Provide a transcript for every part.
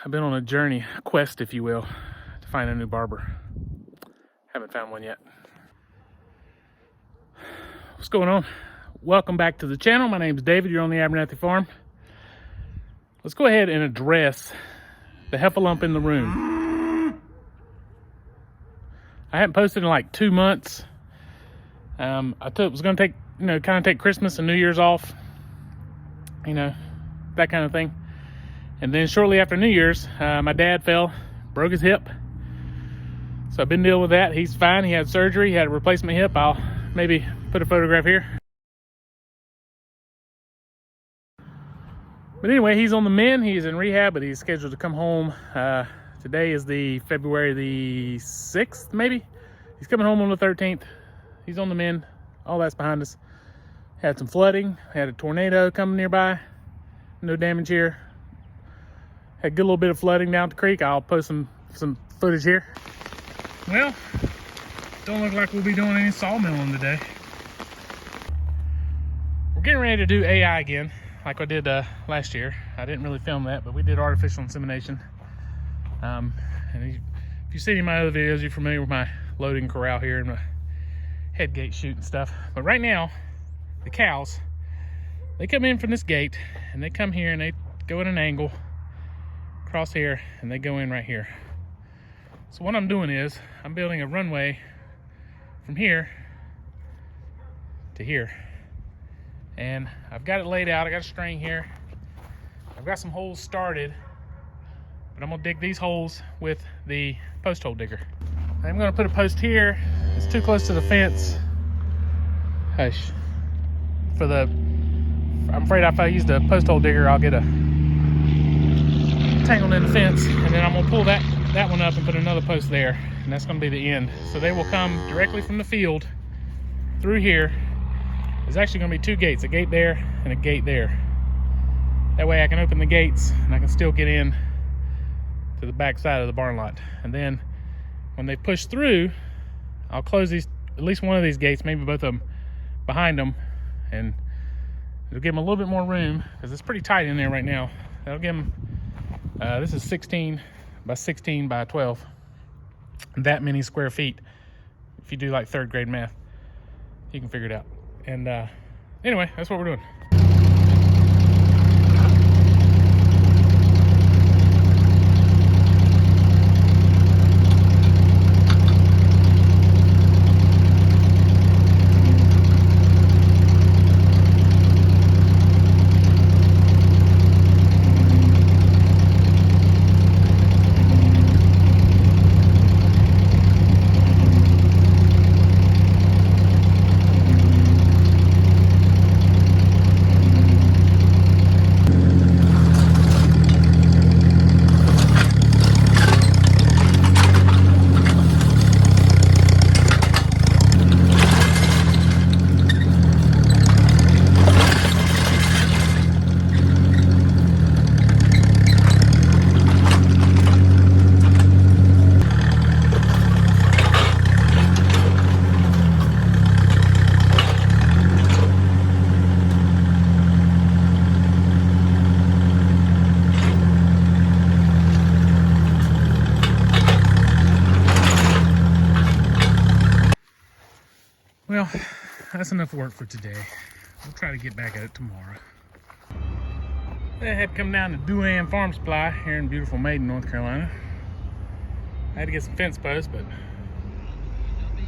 I've been on a journey, a quest, if you will, to find a new barber. Haven't found one yet. What's going on? Welcome back to the channel. My name is David. You're on the Abernathy Farm. Let's go ahead and address the heffalump in the room. I haven't posted in like 2 months. I was going to take, kind of take Christmas and New Year's off, that kind of thing. And then shortly after New Year's, my dad fell, broke his hip. So I've been dealing with that. He's fine. He had surgery. He had a replacement hip. I'll maybe put a photograph here. But anyway, he's on the mend. He's in rehab, but he's scheduled to come home. Today is the February the 6th, maybe. He's coming home on the 13th. He's on the mend. All that's behind us. Had some flooding. Had a tornado coming nearby. No damage here. Had a good little bit of flooding down the creek. I'll post some footage here. Well, don't look like we'll be doing any sawmilling today. We're getting ready to do AI again, like I did last year. I didn't really film that, but we did artificial insemination. And if you've seen any of my other videos, you're familiar with my loading corral here and my head gate shoot and stuff. But right now, the cows, they come in from this gate and they come here and they go at an angle across here and they go in right here. So what I'm doing is I'm building a runway from here to here, and I've got it laid out. I got a string here. I've got some holes started, but I'm gonna dig these holes with the post hole digger. I'm gonna put a post here. It's too close to the fence. Hush. I'm afraid if I use the post hole digger, I'll get a tangled in the fence, and then I'm gonna pull that one up and put another post there, and that's gonna be the end. So they will come directly from the field through here. There's actually gonna be 2 gates, a gate there and a gate there. That way I can open the gates and I can still get in to the back side of the barn lot. And then when they push through, I'll close these, at least one of these gates, maybe both of them behind them, and it'll give them a little bit more room because it's pretty tight in there right now. That'll give them, this is 16 by 16 by 12, that many square feet. If you do like 3rd grade math, you can figure it out. And anyway, that's what we're doing. Well, that's enough work for today. We'll try to get back at it tomorrow. I had come down to Duan Farm Supply here in beautiful Maiden, North Carolina. I had to get some fence posts, but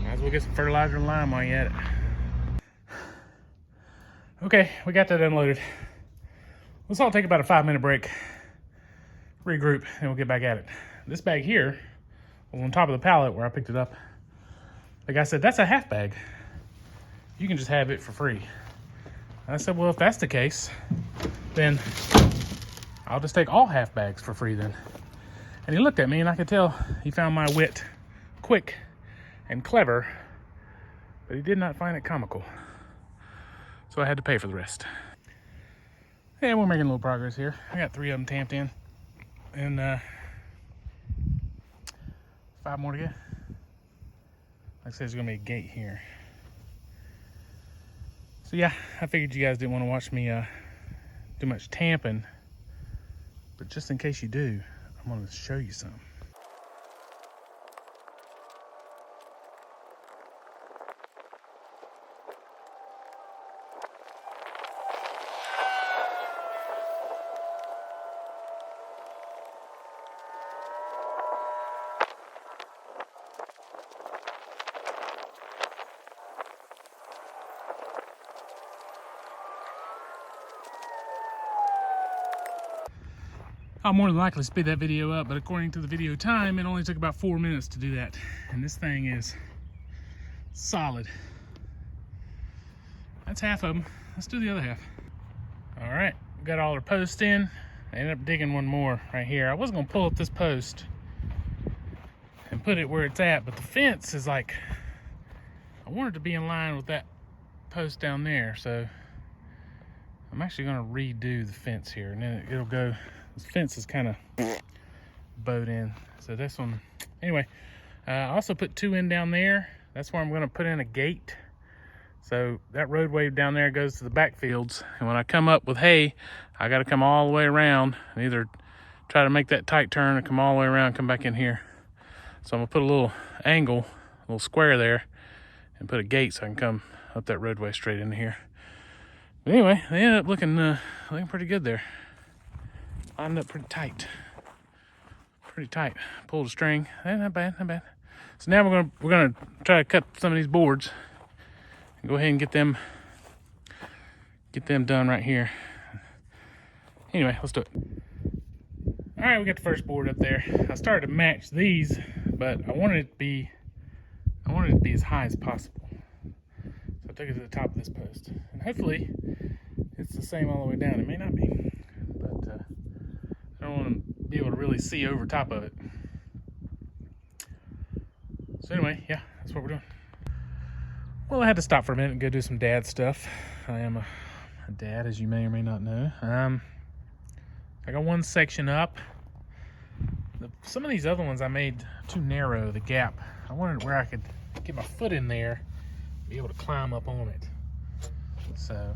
might as well get some fertilizer and lime while you're at it. Okay, we got that unloaded. Let's all take about a 5-minute break, regroup, and we'll get back at it. This bag here was on top of the pallet where I picked it up. The guy said, that's a half bag. You can just have it for free. I said, well, if that's the case, then I'll just take all half bags for free then. And he looked at me and I could tell he found my wit quick and clever, but he did not find it comical. So I had to pay for the rest. Yeah, we're making a little progress here. I got 3 of them tamped in, and 5 more to go. Like I said, there's gonna be a gate here. So yeah, I figured you guys didn't want to watch me do much tamping, but just in case you do, I'm I'm gonna show you some. I'll more than likely speed that video up, but according to the video time, it only took about 4 minutes to do that. And this thing is solid. That's half of them. Let's do the other half. All right, we got all our posts in. I ended up digging one more right here. I was gonna pull up this post and put it where it's at, but the fence is like, I want it to be in line with that post down there. So I'm actually gonna redo the fence here, and then it'll go. This fence is kind of bowed in. So this one, anyway, I also put 2 in down there. That's where I'm gonna put in a gate. So that roadway down there goes to the backfields. And when I come up with hay, I gotta come all the way around and either try to make that tight turn or come all the way around and come back in here. So I'm gonna put a little angle, a little square there, and put a gate so I can come up that roadway straight into here. But anyway, they ended up looking pretty good there. Lined up pretty tight. Pretty tight. Pulled a string. Not bad, not bad. So now we're gonna try to cut some of these boards and go ahead and get them done right here. Anyway, let's do it. All right, we got the first board up there. I started to match these, but I wanted it to be as high as possible. So I took it to the top of this post, and hopefully it's the same all the way down. It may not be, but I don't want to be able to really see over top of it. So anyway, yeah, that's what we're doing. Well, I had to stop for a minute and go do some dad stuff. I am a dad, as you may or may not know. I got one section up. Some of these other ones I made too narrow, the gap. I wanted where I could get my foot in there, be able to climb up on it. So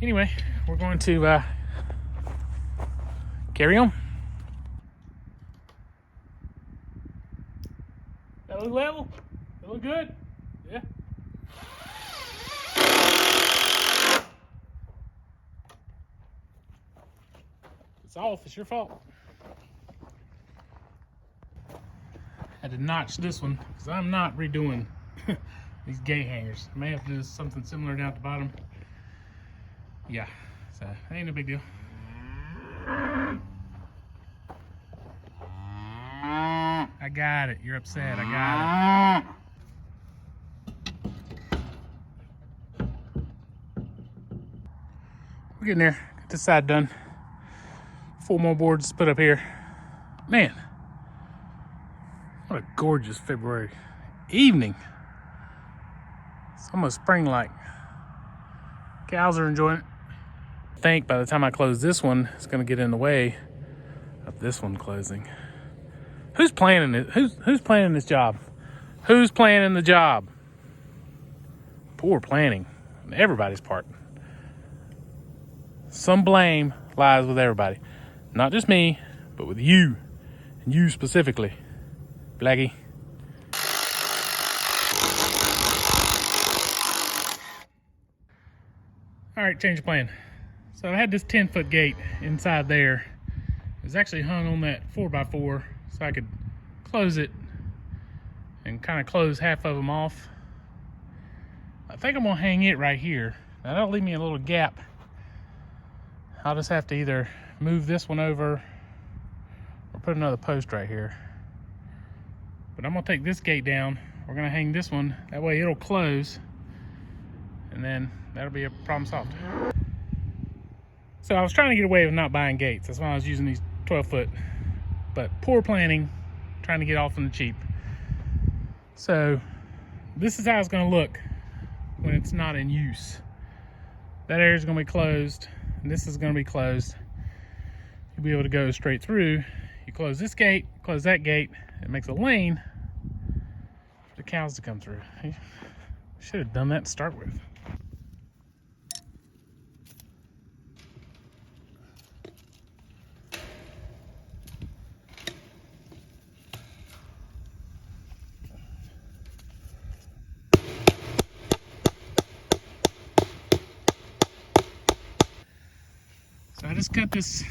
anyway, we're going to carry on. That look level? That look good? Yeah. It's off, it's your fault. Had to notch this one because I'm not redoing these gate hangers. I may have to do something similar down at the bottom. Yeah, so ain't a big deal. I got it. You're upset. I got it. We're getting there. Got this side done. 4 more boards to put up here. Man, what a gorgeous February evening. It's almost spring-like. Cows are enjoying it. I think by the time I close this one, it's going to get in the way of this one closing. Who's planning it? Who's planning this job? Who's planning the job? Poor planning on everybody's part. Some blame lies with everybody. Not just me, but with you. And you specifically. Blackie. All right, change of plan. So I had this 10-foot gate inside there. It was actually hung on that 4x4 so I could close it and kind of close half of them off. I think I'm gonna hang it right here. Now that'll leave me a little gap. I'll just have to either move this one over or put another post right here. But I'm gonna take this gate down. We're gonna hang this one. That way it'll close. And then that'll be a problem solved. So I was trying to get away with not buying gates. That's why I was using these 12-foot. But poor planning, trying to get off on the cheap. So this is how it's gonna look when it's not in use. That area is gonna be closed, and this is gonna be closed. You'll be able to go straight through. You close this gate, close that gate. It makes a lane for the cows to come through. You should have done that to start with. So I just cut this,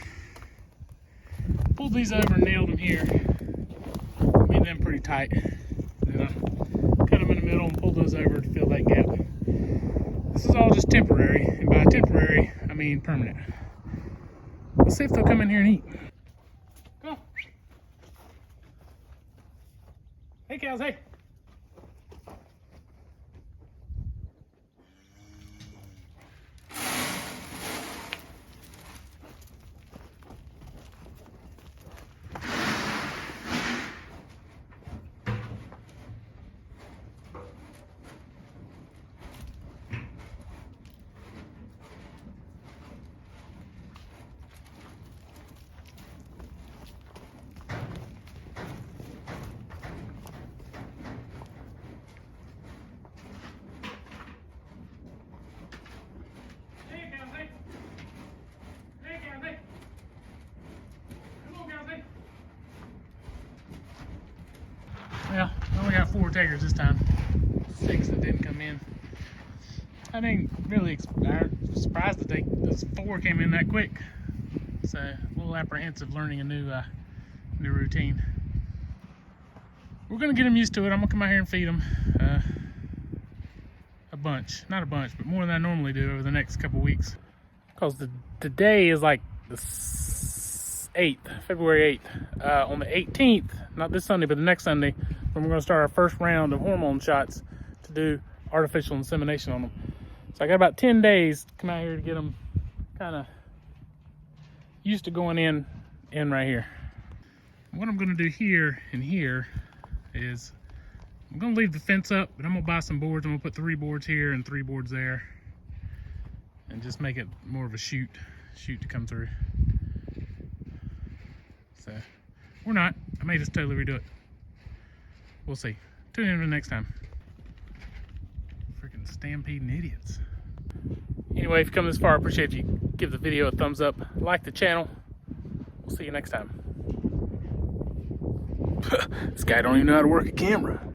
pulled these over and nailed them here. Made them pretty tight. Then I cut them in the middle and pulled those over to fill that gap. This is all just temporary, and by temporary, I mean permanent. Let's see if they'll come in here and eat. Come on. Hey cows, hey. Well, I only got 4 takers this time. 6 that didn't come in. I didn't really surprised that those 4 came in that quick. So a little apprehensive learning a new routine. We're gonna get them used to it. I'm gonna come out here and feed them a bunch, not a bunch, but more than I normally do over the next couple weeks. Because today is like the 8th, February 8th. On the 18th, not this Sunday, but the next Sunday, when we're gonna start our first round of hormone shots to do artificial insemination on them. So I got about 10 days to come out here to get them kind of used to going in right here. What I'm gonna do here and here is I'm gonna leave the fence up, but I'm gonna buy some boards. I'm gonna put 3 boards here and 3 boards there, and just make it more of a chute to come through. So, or not. I may just totally redo it. We'll see. Tune in for the next time. Freaking stampeding idiots. Anyway, if you come this far, I appreciate you. Give the video a thumbs up. Like the channel. We'll see you next time. This guy don't even know how to work a camera.